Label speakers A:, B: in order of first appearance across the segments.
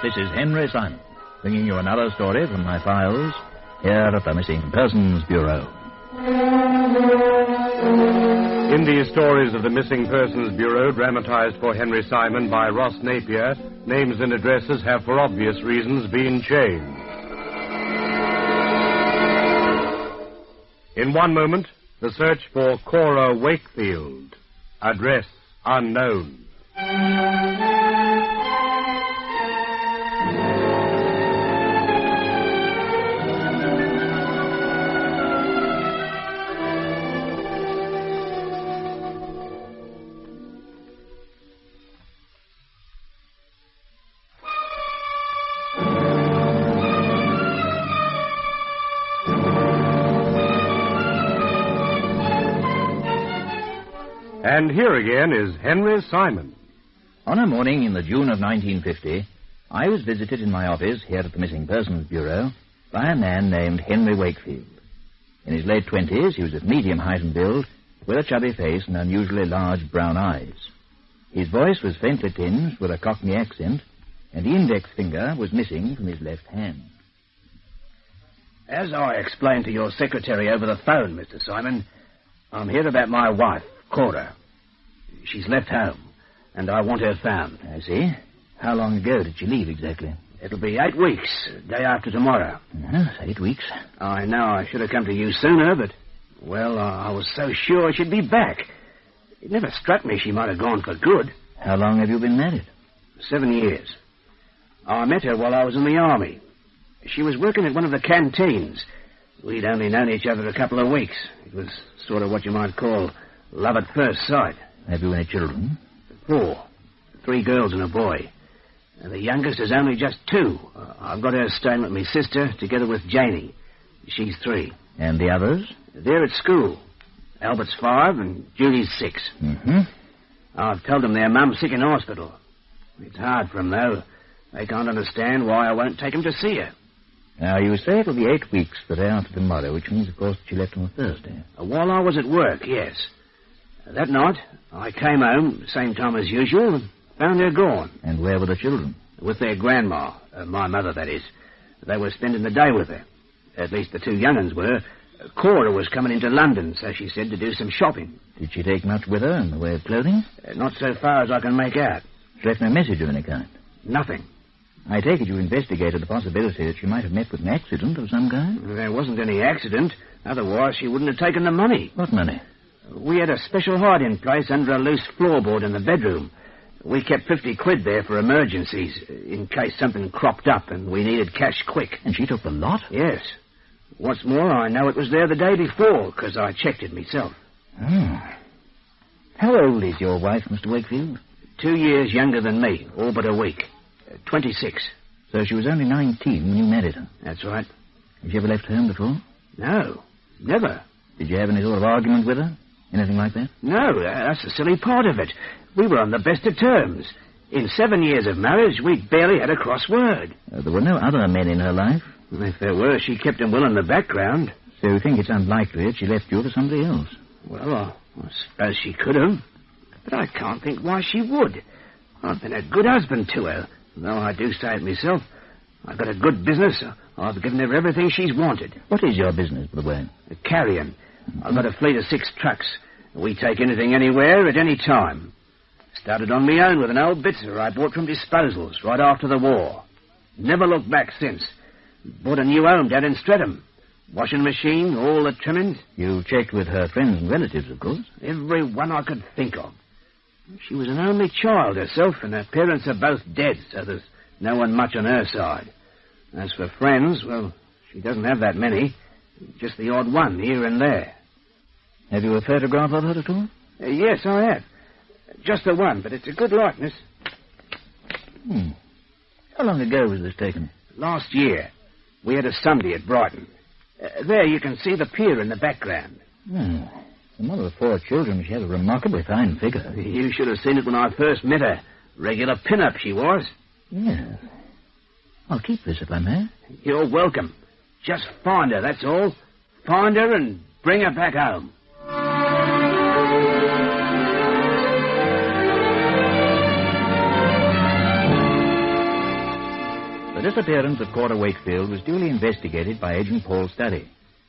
A: this is Henry Simon, bringing you another story from my files here at the Missing Persons Bureau.
B: In these stories of the Missing Persons Bureau, dramatized for Henry Simon by Ross Napier, names and addresses have, for obvious reasons, been changed. In one moment, the search for Cora Wakefield. Address unknown. And here again is Henry Simon.
A: On a morning in the June of 1950, I was visited in my office here at the Missing Persons Bureau by a man named Henry Wakefield. In his late 20s, he was of medium height and build, with a chubby face and unusually large brown eyes. His voice was faintly tinged with a Cockney accent, and the index finger was missing from his left hand.
C: As I explained to your secretary over the phone, Mr. Simon, I'm here about my wife, Cora. She's left home, and I want her found.
A: I see. How long ago did she leave exactly?
C: It'll be 8 weeks, day after tomorrow.
A: 8 weeks.
C: I know I should have come to you sooner, but, well, I was so sure she'd be back. It never struck me she might have gone for good.
A: How long have you been married?
C: 7 years. I met her while I was in the army. She was working at one of the canteens. We'd only known each other a couple of weeks. It was sort of what you might call love at first sight.
A: Have you any children?
C: 4. 3 girls and a boy. And the youngest is only just 2. I've got her staying with my sister, together with Janie. She's 3.
A: And the others?
C: They're at school. Albert's 5 and Judy's 6.
A: Mm-hmm.
C: I've told them their mum's sick in hospital. It's hard for them, though. They can't understand why I won't take them to see her.
A: Now, you say it'll be 8 weeks the day after tomorrow, which means, of course, that she left on a Thursday.
C: While I was at work, yes. That night, I came home, same time as usual, and found her gone.
A: And where were the children?
C: With their grandma, my mother, that is. They were spending the day with her. At least the 2 young uns were. Cora was coming into London, so she said, to do some shopping.
A: Did she take much with her in the way of clothing?
C: Not so far as I can make out.
A: She left no message of any kind?
C: Nothing.
A: I take it you investigated the possibility that she might have met with an accident of some kind?
C: There wasn't any accident. Otherwise, she wouldn't have taken the money.
A: What money?
C: We had a special hiding place under a loose floorboard in the bedroom. We kept 50 quid there for emergencies, in case something cropped up and we needed cash quick.
A: And she took the lot?
C: Yes. What's more, I know it was there the day before, because I checked it myself.
A: Oh. How old is your wife, Mr. Wakefield?
C: 2 years younger than me, all but a week. 26.
A: So she was only 19 when you married her?
C: That's right.
A: Have you ever left home before?
C: No, never.
A: Did you have any sort of argument with her? Anything like that?
C: No, that's the silly part of it. We were on the best of terms. In 7 years of marriage, we barely had a cross word.
A: There were no other men in her life?
C: If there were, she kept them well in the background.
A: So you think it's unlikely that she left you for somebody else?
C: Well, I suppose she could have. But I can't think why she would. I've been a good husband to her. Though I do say it myself. I've got a good business. I've given her everything she's wanted.
A: What is your business, by the way?
C: Carrying. I've got a fleet of 6 trucks. We take anything anywhere at any time. Started on my own with an old Bitzer I bought from disposals right after the war. Never looked back since. Bought a new home down in Streatham. Washing machine, all the trimmings.
A: You checked with her friends and relatives, of course.
C: Every one I could think of. She was an only child herself, and her parents are both dead, so there's no one much on her side. As for friends, well, she doesn't have that many. Just the odd one here and there.
A: Have you a photograph of her at all?
C: Yes, I have. Just the one, but it's a good likeness.
A: How long ago was this taken?
C: Last year. We had a Sunday at Brighton. There you can see the pier in the background.
A: The mother of 4 children, she has a remarkably fine figure.
C: You should have seen it when I first met her. Regular pin-up she was.
A: Yes. I'll keep this if I may.
C: You're welcome. Just find her, that's all. Find her and bring her back home.
A: disappearance of Cora Wakefield was duly investigated by Agent Paul Studdy,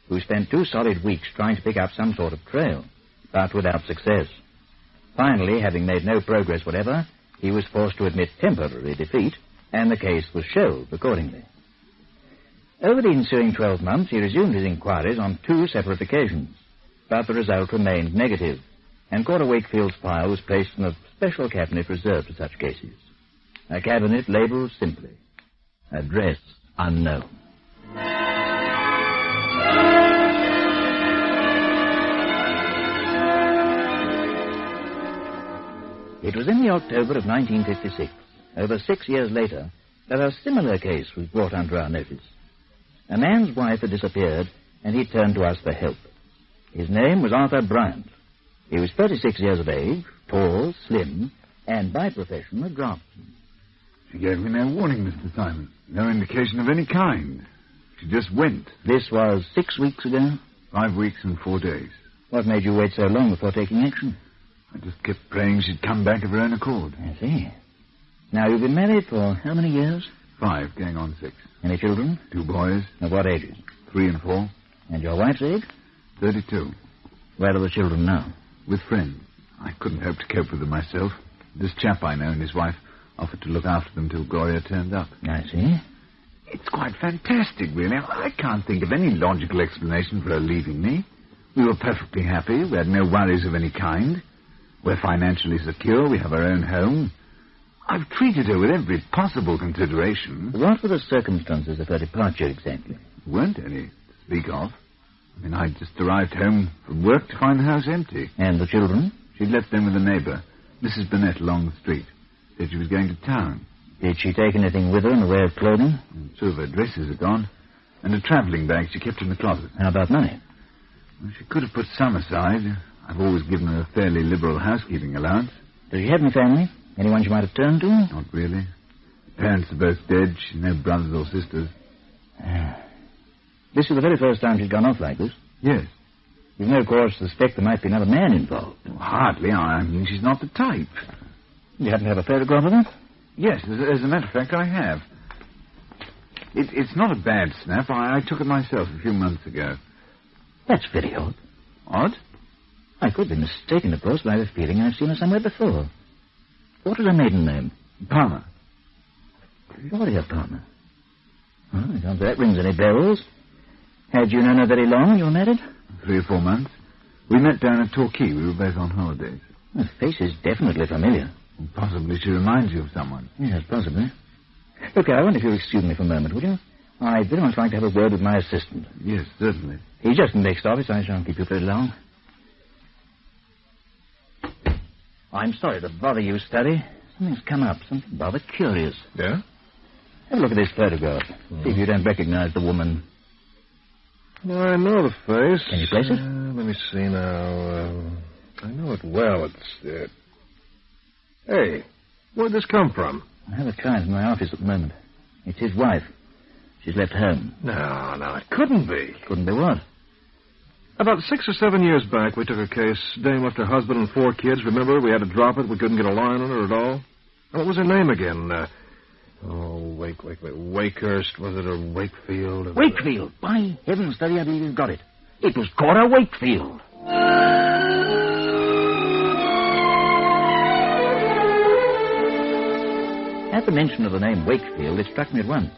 A: who spent 2 solid weeks trying to pick up some sort of trail, but without success. Finally, having made no progress whatever, he was forced to admit temporary defeat, and the case was shelved accordingly. Over the ensuing 12 months, he resumed his inquiries on 2 separate occasions, but the result remained negative, and Cora Wakefield's file was placed in a special cabinet reserved for such cases. A cabinet labelled simply, Address Unknown. It was in the October of 1956, over 6 years later, that a similar case was brought under our notice. A man's wife had disappeared, and he turned to us for help. His name was Arthur Bryant. He was 36 years of age, tall, slim, and by profession a draftsman.
D: She gave me no warning, Mr. Simon. No indication of any kind. She just went.
A: This was 6 weeks ago?
D: 5 weeks and 4 days.
A: What made you wait so long before taking action?
D: I just kept praying she'd come back of her own accord.
A: I see. Now, you've been married for how many years?
D: 5, going on 6.
A: Any children?
D: 2 boys.
A: Of what ages?
D: 3 and 4.
A: And your wife's age?
D: 32.
A: Where are the children now?
D: With friends. I couldn't hope to cope with them myself. This chap I know and his wife offered to look after them till Gloria turned up.
A: I see.
D: It's quite fantastic, really. I can't think of any logical explanation for her leaving me. We were perfectly happy. We had no worries of any kind. We're financially secure. We have our own home. I've treated her with every possible consideration.
A: What were the circumstances of her departure exactly?
D: There weren't any to speak of. I mean, I'd just arrived home from work to find the house empty.
A: And the children?
D: She'd left them with a neighbour, Mrs. Burnett, along the street. Said she was going to town.
A: Did she take anything with her in the way of clothing?
D: And 2 of her dresses are gone, and a travelling bag she kept in the closet.
A: How about money?
D: Well, she could have put some aside. I've always given her a fairly liberal housekeeping allowance.
A: Does she have any family? Anyone she might have turned to?
D: Not really. Parents are both dead. She's no brothers or sisters.
A: This is the very first time she's gone off like this.
D: Yes.
A: You've no cause to suspect there might be another man involved.
D: Well, hardly. I mean, she's not the type.
A: You happen to have a photograph of her?
D: Yes, as a matter of fact, I have. It's not a bad snap. I took it myself a few months ago.
A: That's very odd.
D: Odd?
A: I could be mistaken, of course, but I have a feeling I've seen her somewhere before. What was her maiden name?
D: Palmer.
A: Gloria Palmer. Oh, I don't think that rings any bells. Had you known her very long when you were married?
D: 3 or 4 months. We met down at Torquay. We were both on holidays.
A: Her face is definitely familiar.
D: Well, possibly she reminds you of someone.
A: Yes, possibly. Look, I wonder if you'll excuse me for a moment, would you? I'd very much like to have a word with my assistant.
D: Yes, certainly.
A: He's just in the next office. I shan't keep you very long. I'm sorry to bother you, Studdy. Something's come up. Something rather curious.
B: Yeah?
A: Have a look at this photograph. See if you don't recognize the woman.
B: Well, I know the face.
A: Can you place it?
B: Let me see now. I know it well. It's... Hey, where'd this come from?
A: I have a client in my office at the moment. It's his wife. She's left home.
B: No, it couldn't be.
A: Couldn't be what?
B: About 6 or 7 years back, we took a case. Dame left her husband and 4 kids. Remember? We had to drop it. We couldn't get a line on her at all. What was her name again? Wakehurst. Was it, or Wakefield?
A: Wakefield! By heaven's, Studdy, I believe you've got it. It was Cora Wakefield. At the mention of the name Wakefield, it struck me at once.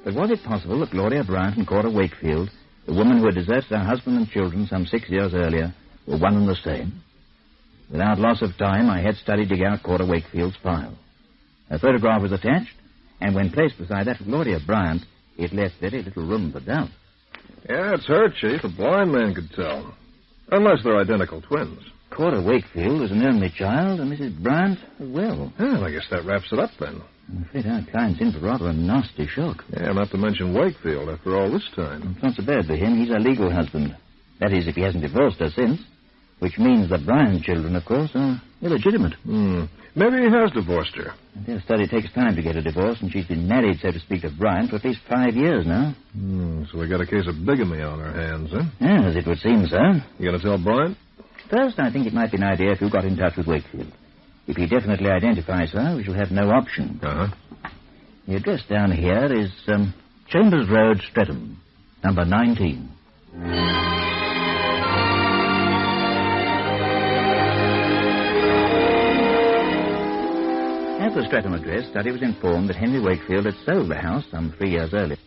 A: But was it possible that Gloria Bryant and Cora Wakefield, the woman who had deserted her husband and children some 6 years earlier, were one and the same? Without loss of time, I had Studdy dig out Cora Wakefield's file. Her photograph was attached, and when placed beside that of Gloria Bryant, it left very little room for doubt.
B: Yeah, it's her, Chief. A blind man could tell. Unless they're identical twins.
A: Cora Wakefield was an only child, and Mrs. Bryant as well.
B: Well, I guess that wraps it up, then.
A: I'm afraid our client's in for rather a nasty shock.
B: Yeah, not to mention Wakefield after all this time.
A: It's not so bad for him. He's a legal husband. That is, if he hasn't divorced her since. Which means the Bryant children, of course, are illegitimate.
B: Maybe he has divorced her.
A: Their study takes time to get a divorce, and she's been married, so to speak, to Bryant for at least 5 years now.
B: So we got a case of bigamy on our hands, huh?
A: Yes, it would seem so.
B: You gonna tell Bryant?
A: First, I think it might be an idea if you got in touch with Wakefield. If he definitely identifies her, we shall have no option.
B: Uh-huh.
A: The address down here is Chambers Road, Streatham, number 19. At the Streatham address, Study was informed that Henry Wakefield had sold the house some 3 years earlier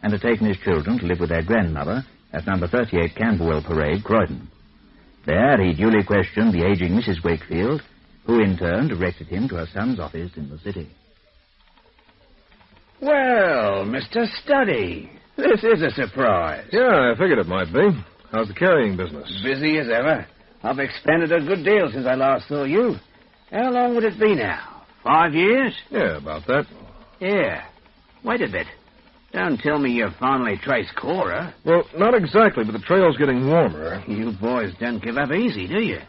A: and had taken his children to live with their grandmother at number 38 Camberwell Parade, Croydon. There he duly questioned the aging Mrs. Wakefield, who in turn directed him to her son's office in the city.
C: Well, Mr. Study, this is a surprise.
B: Yeah, I figured it might be. How's the carrying business?
C: Busy as ever. I've expanded a good deal since I last saw you. How long would it be now? 5 years?
B: Yeah, about that.
C: Yeah. Wait a bit. Don't tell me you've finally traced Cora.
B: Well, not exactly, but the trail's getting warmer.
C: You boys don't give up easy, do you?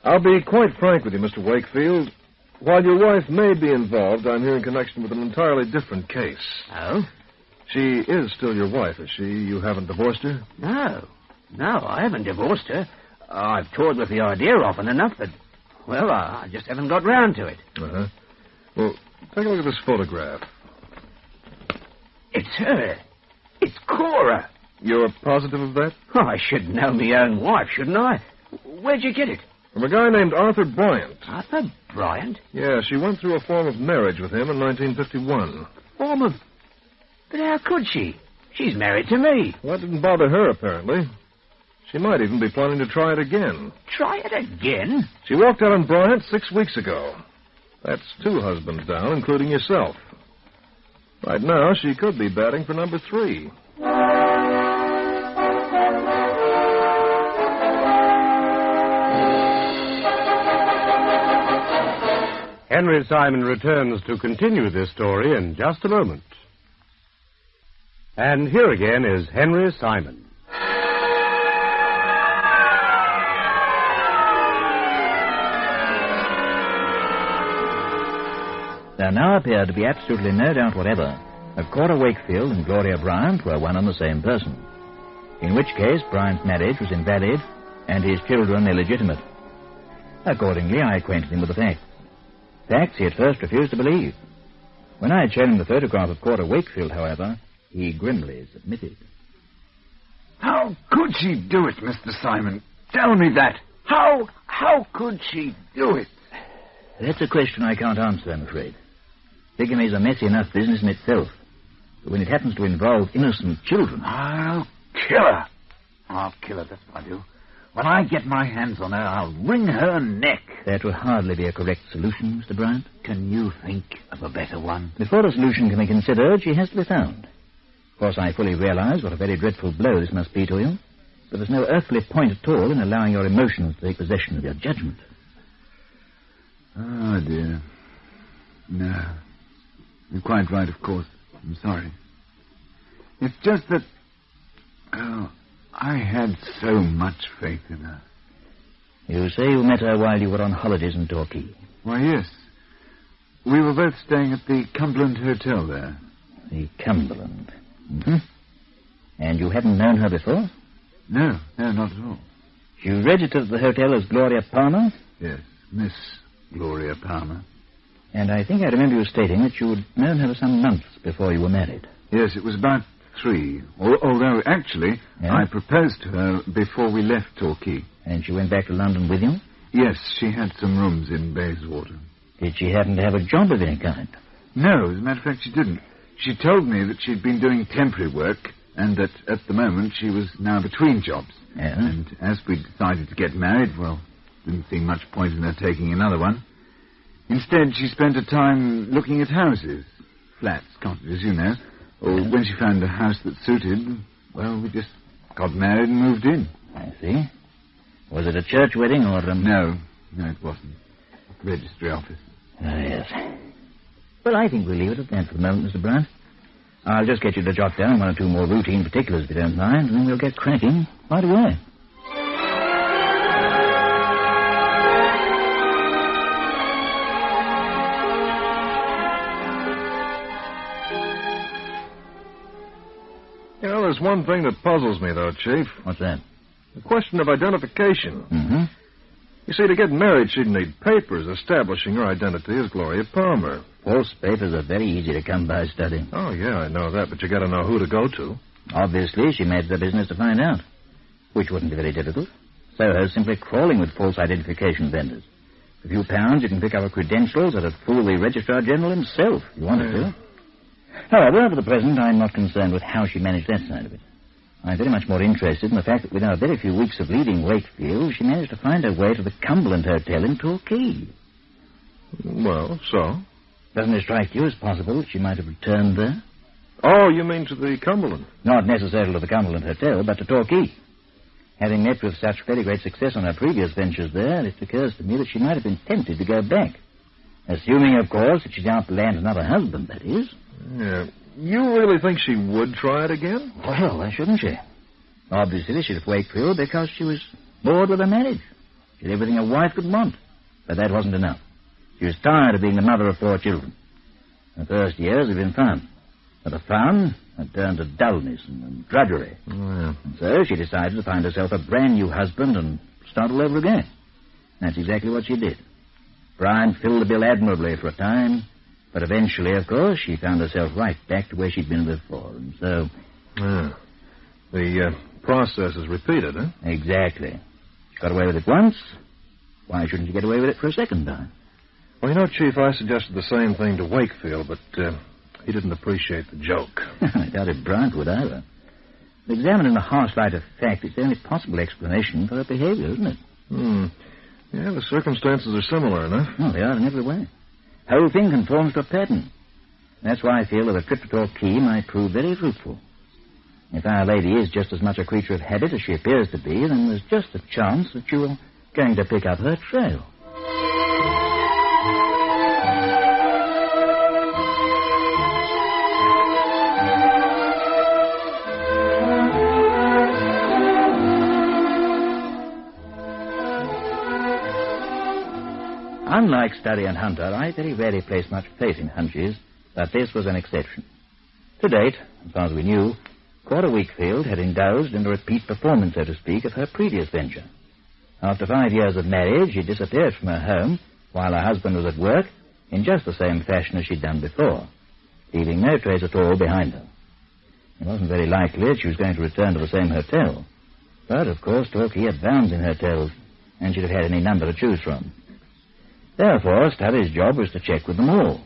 B: I'll be quite frank with you, Mr. Wakefield. While your wife may be involved, I'm here in connection with an entirely different case.
C: Oh?
B: She is still your wife, is she? You haven't divorced her?
C: No, I haven't divorced her. I've toyed with the idea often enough, but, well, I just haven't got round to it.
B: Uh-huh. Well, take a look at this photograph.
C: It's her. It's Cora.
B: You're positive of that?
C: Oh, I should know my own wife, shouldn't I? Where'd you get it?
B: From a guy named Arthur Bryant.
C: Arthur Bryant?
B: Yeah, she went through a form of marriage with him in 1951.
C: Form of... But how could she? She's married to me.
B: Well, that didn't bother her, apparently. She might even be planning to try it again.
C: Try it again?
B: She walked out on Bryant 6 weeks ago. That's 2 husbands down, including yourself. Right now, she could be batting for number 3.
E: Henry Simon returns to continue this story in just a moment. And here again is Henry Simon.
A: There now appeared to be absolutely no doubt whatever that Cora Wakefield and Gloria Bryant were one and the same person, in which case Bryant's marriage was invalid and his children illegitimate. Accordingly, I acquainted him with the facts. Facts he at first refused to believe. When I had shown him the photograph of Cora Wakefield, however, he grimly submitted.
D: How could she do it, Mr. Simon? Tell me that. How could she do it?
A: That's a question I can't answer, I'm afraid. Bigamy's a messy enough business in itself. But when it happens to involve innocent children...
D: I'll kill her. I'll kill her, that's what I do. When I get my hands on her, I'll wring her neck.
A: That would hardly be a correct solution, Mr. Bryant.
D: Can you think of a better one?
A: Before a solution can be considered, she has to be found. Of course, I fully realize what a very dreadful blow this must be to you, but there's no earthly point at all in allowing your emotions to take possession of your judgment.
D: Oh, dear. No. You're quite right, of course. I'm sorry. It's just that... Oh, I had so much faith in her.
A: You say you met her while you were on holidays in Torquay.
D: Why, yes. We were both staying at the Cumberland Hotel there.
A: The Cumberland. Mm-hmm. And you hadn't known her before?
D: No, not at all.
A: She registered at the hotel as Gloria Palmer?
D: Yes, Miss Gloria Palmer.
A: And I think I remember you stating that you had known her for some months before you were married.
D: Yes, it was about 3. Although, actually,
A: yeah?
D: I proposed to her before we left Torquay.
A: And she went back to London with you?
D: Yes, she had some rooms in Bayswater.
A: Did she happen to have a job of any kind?
D: No, as a matter of fact, she didn't. She told me that she'd been doing temporary work and that at the moment she was now between jobs.
A: Yeah?
D: And as we decided to get married, well, didn't seem much point in her taking another one. Instead, she spent her time looking at houses, flats, cottages, you know. When she found a house that suited, well, we just got married and moved in.
A: I see. Was it a church wedding or...
D: No, it wasn't. Registry office.
A: Ah, yes. Well, I think we'll leave it at that for the moment, Mr. Bryant. I'll just get you to jot down 1 or 2 more routine particulars, if you don't mind, and then we'll get cracking right away.
B: You know, there's one thing that puzzles me, though, Chief.
A: What's that?
B: The question of identification.
A: Mm-hmm.
F: You see, to get married, she'd need papers establishing her identity as Gloria Palmer.
A: False papers are very easy to come by, Study.
F: Oh, yeah, I know that, but you got to know who to go to.
A: Obviously, she made it a business to find out, which wouldn't be very difficult. Soho's simply crawling with false identification vendors. For a few pounds, you can pick up her credentials that'd fool the Registrar General himself, if you wanted to. However, for the present, I'm not concerned with how she managed that side of it. I'm very much more interested in the fact that within a very few weeks of leaving Wakefield, she managed to find her way to the Cumberland Hotel in Torquay.
F: Well, so?
A: Doesn't it strike you as possible that she might have returned there?
F: Oh, you mean to the Cumberland?
A: Not necessarily to the Cumberland Hotel, but to Torquay. Having met with such very great success on her previous ventures there, it occurs to me that she might have been tempted to go back. Assuming, of course, that she's out to land another husband, that is.
F: Yeah. You really think she would try it again?
A: Well, why shouldn't she? Obviously, she left Wakefield because she was bored with her marriage. She had everything a wife could want. But that wasn't enough. She was tired of being the mother of 4 children. Her first years had been fun. But the fun had turned to dullness and drudgery.
F: Oh, yeah.
A: And so she decided to find herself a brand new husband and start all over again. That's exactly what she did. Brian filled the bill admirably for a time, but eventually, of course, she found herself right back to where she'd been before, and so...
F: Yeah. The process is repeated, huh?
A: Exactly. She got away with it once. Why shouldn't she get away with it for a second time?
F: Well, you know, Chief, I suggested the same thing to Wakefield, but he didn't appreciate the joke.
A: I doubt if Bryant would either. But examined in the harsh light of fact, it's the only possible explanation for her behavior, isn't it?
F: Yeah, the circumstances are similar enough.
A: Oh, they are in every way. The whole thing conforms to a pattern. That's why I feel that a trip to Torquay might prove very fruitful. If Our Lady is just as much a creature of habit as she appears to be, then there's just a chance that you are going to pick up her trail. Unlike Study and Hunter, I very rarely place much faith in hunches, but this was an exception. To date, as far as we knew, Cora Wakefield had indulged in a repeat performance, so to speak, of her previous venture. After 5 years of marriage, she disappeared from her home while her husband was at work in just the same fashion as she'd done before, leaving no trace at all behind her. It wasn't very likely that she was going to return to the same hotel. But, of course, Torquay had bounds in hotels, and she'd have had any number to choose from. Therefore, Study's job was to check with them all.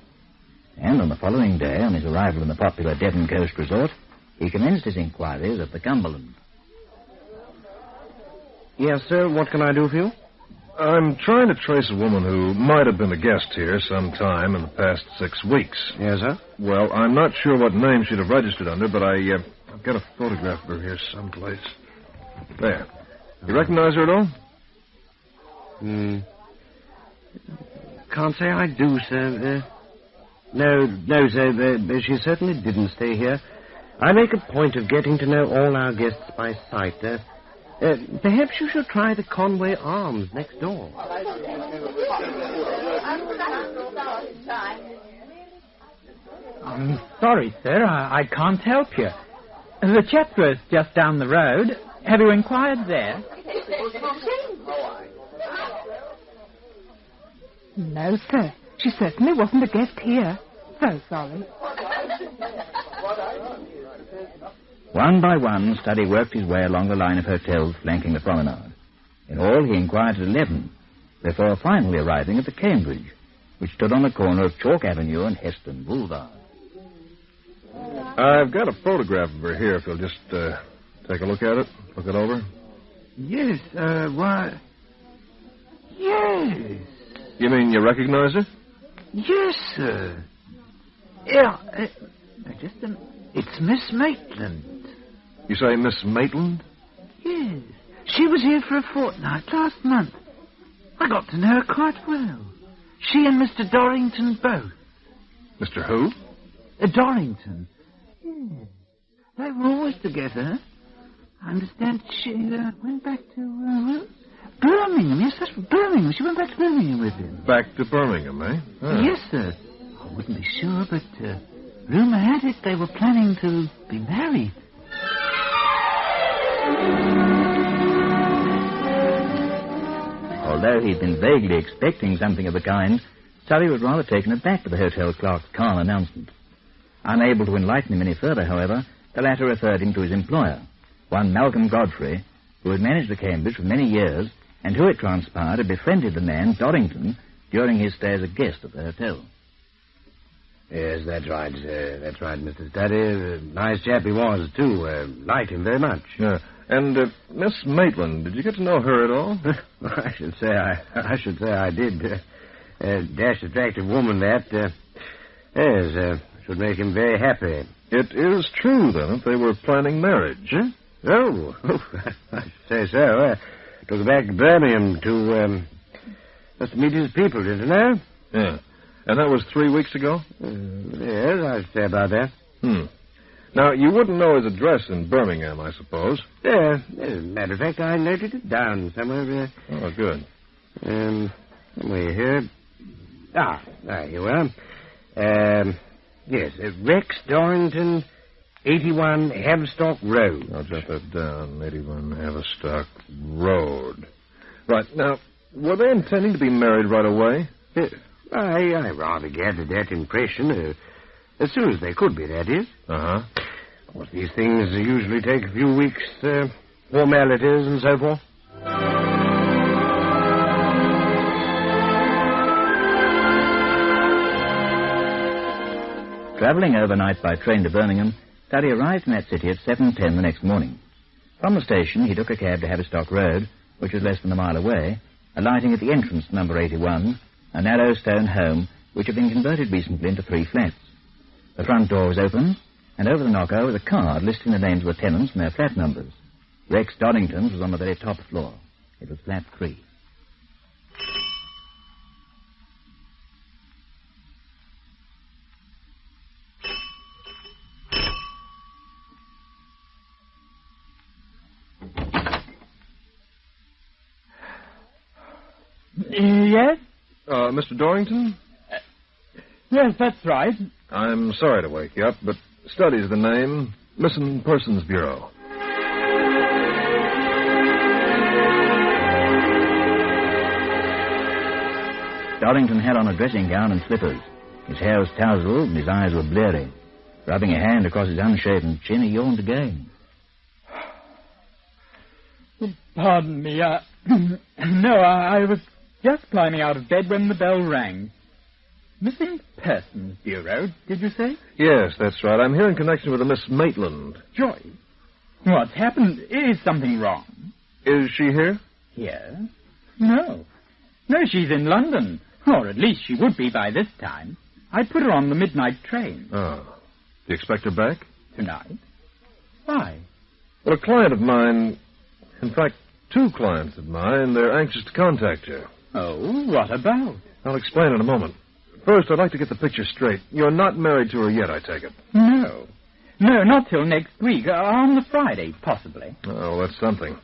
A: And on the following day, on his arrival in the popular Devon Coast resort, he commenced his inquiries at the Cumberland.
C: Yes, sir. What can I do for you?
F: I'm trying to trace a woman who might have been a guest here sometime in the past 6 weeks.
C: Yes, sir.
F: Well, I'm not sure what name she'd have registered under, but I've got a photograph of her here someplace. There. You recognize her at all?
C: Can't say I do, sir. No, sir. She certainly didn't stay here. I make a point of getting to know all our guests by sight. Perhaps you should try the Conway Arms next door.
G: I'm sorry, sir. I can't help you. The Chetworth's just down the road. Have you inquired there?
H: No, sir. She certainly wasn't a guest here. So sorry.
A: One by one, Study worked his way along the line of hotels flanking the promenade. In all, he inquired at 11, before finally arriving at the Cambridge, which stood on the corner of Chalk Avenue and Heston Boulevard.
F: I've got a photograph of her here, if you'll just take a look at it, look it over.
D: Yes, why... Yes.
F: You mean you recognize her?
D: Yes, sir. Yeah, it's Miss Maitland.
F: You say Miss Maitland?
D: Yes. She was here for a fortnight last month. I got to know her quite well. She and Mr. Dorrington both.
F: Mr. who?
D: Dorrington. Yes. They were always together. I understand she went back to, Birmingham. Yes, that's Birmingham. She went back to Birmingham with him.
F: Back to Birmingham, eh? Ah.
D: Yes, sir. I wouldn't be sure, but rumour had it they were planning to be married.
F: A
A: although he'd been vaguely expecting something of the kind, Sully was rather taken aback by the hotel clerk's calm announcement. Unable to enlighten him any further, however, the latter referred him to his employer, one Malcolm Godfrey, who had managed the Cambridge for many years and who, it transpired, had befriended the man, Doddington, during his stay as a guest at the hotel.
C: Yes, that's right. That's right, Mr. Studdy. Nice chap he was, too. Liked him very much.
F: Yeah. And Miss Maitland, did you get to know her at all?
C: I should say I did. Dashed attractive woman, that. Yes, should make him very happy.
F: It is true, then, that they were planning marriage.
C: Huh? Oh, I should say so. Took her back to Birmingham just to meet his people, didn't I?
F: Yeah. And that was 3 weeks ago?
C: Yes, I should say about that.
F: Now, you wouldn't know his address in Birmingham, I suppose.
C: As a matter of fact, I noted it down somewhere.
F: Oh, good.
C: Somewhere here. There you are. Yes, Rex Dorrington, 81 Haverstock Road.
F: I'll jot that down, 81 Haverstock Road. Right, now, were they intending to be married right away?
C: I rather gathered that impression. As soon as they could be, that is.
F: Uh-huh.
C: Of course, these things usually take a few weeks, formalities and so forth.
A: Travelling overnight by train to Birmingham, Studdy arrived in that city at 7:10 the next morning. From the station, he took a cab to Haverstock Road, which was less than a mile away, alighting at the entrance to number 81, a narrow stone home which had been converted recently into 3 flats. The front door was open, and over the knocker was a card listing the names of the tenants and their flat numbers. Rex Doddington's was on the very top floor. It was flat 3.
G: Yes?
F: Mr. Dorrington?
G: Yes, that's right.
F: I'm sorry to wake you up, but Studdy's the name. Missing Persons Bureau.
A: Doddington had on a dressing gown and slippers. His hair was tousled and his eyes were bleary. Rubbing a hand across his unshaven chin, he yawned again.
G: Pardon me, No, I was just climbing out of bed when the bell rang. Missing Persons Bureau, did you say?
F: Yes, that's right. I'm here in connection with a Miss Maitland.
G: Joy. What's happened? Is something wrong?
F: Is she here?
G: Here? No. No, she's in London. Or at least she would be by this time. I put her on the midnight train.
F: Oh. Do you expect her back?
G: Tonight? Why?
F: Well, a client of mine, in fact, 2 clients of mine, they're anxious to contact her.
G: Oh, what about?
F: I'll explain in a moment. First, I'd like to get the picture straight. You're not married to her yet, I take it.
G: No. No, not till next week. On the Friday, possibly.
F: Oh, that's something.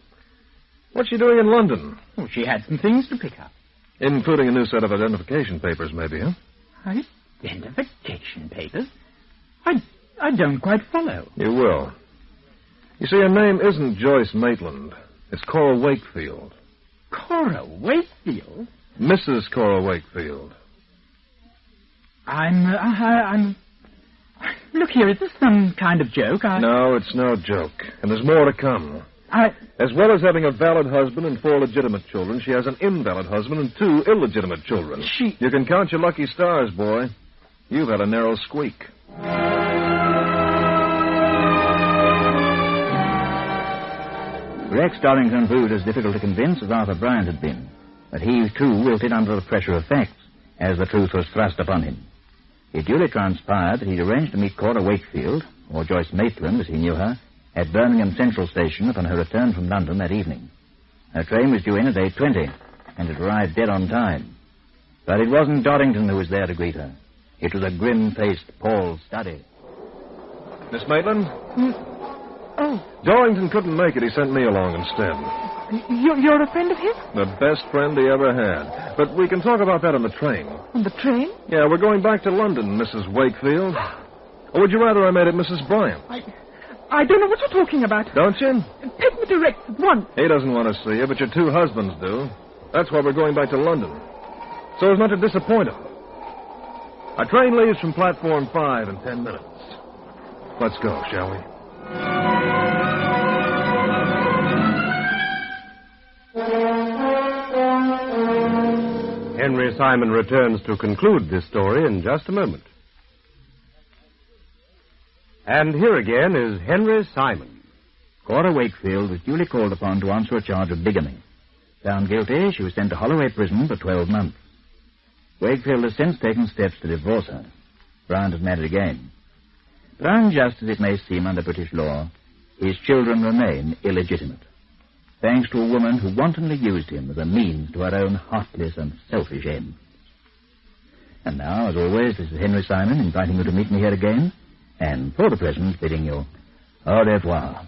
F: What's she doing in London?
G: Oh, she had some things to pick up.
F: Including a new set of identification papers, maybe, huh?
G: Identification papers? I don't quite follow.
F: You will. You see, her name isn't Joyce Maitland. It's Cora Wakefield.
G: Cora Wakefield?
F: Mrs. Cora Wakefield.
G: I'm... Look here, is this some kind of joke?
F: No, it's no joke. And there's more to come. As well as having a valid husband and 4 legitimate children, she has an invalid husband and 2 illegitimate children. You can count your lucky stars, boy. You've had a narrow squeak.
A: Rex Dorrington proved as difficult to convince as Arthur Bryant had been, but he, too, wilted under the pressure of facts, as the truth was thrust upon him. It duly transpired that he'd arranged to meet Cora Wakefield, or Joyce Maitland, as he knew her, at Birmingham Central Station upon her return from London that evening. Her train was due in at 8:20, and it arrived dead on time. But it wasn't Doddington who was there to greet her. It was a grim-faced Paul Studdy.
F: Miss Maitland?
H: Oh.
F: Dorrington couldn't make it. He sent me along instead.
H: You're a friend of his?
F: The best friend he ever had. But we can talk about that on the train.
H: On the train?
F: Yeah, we're going back to London, Mrs. Wakefield. Or would you rather I made it Mrs. Bryant?
H: I don't know what you're talking about.
F: Don't you?
H: Take me to Rex at once.
F: He doesn't want to see you, but your 2 husbands do. That's why we're going back to London. So as not to disappoint him. Our train leaves from platform 5 in 10 minutes. Let's go, shall we?
B: Henry Simon returns to conclude this story in just a moment. And here again is Henry Simon.
A: Cora Wakefield was duly called upon to answer a charge of bigamy. Found guilty, she was sent to Holloway Prison for 12 months. Wakefield has since taken steps to divorce her. Brown has married again. But unjust as it may seem under British law, his children remain illegitimate, thanks to a woman who wantonly used him as a means to her own heartless and selfish ends. And now, as always, this is Henry Simon inviting you to meet me here again, and for the present bidding you au revoir.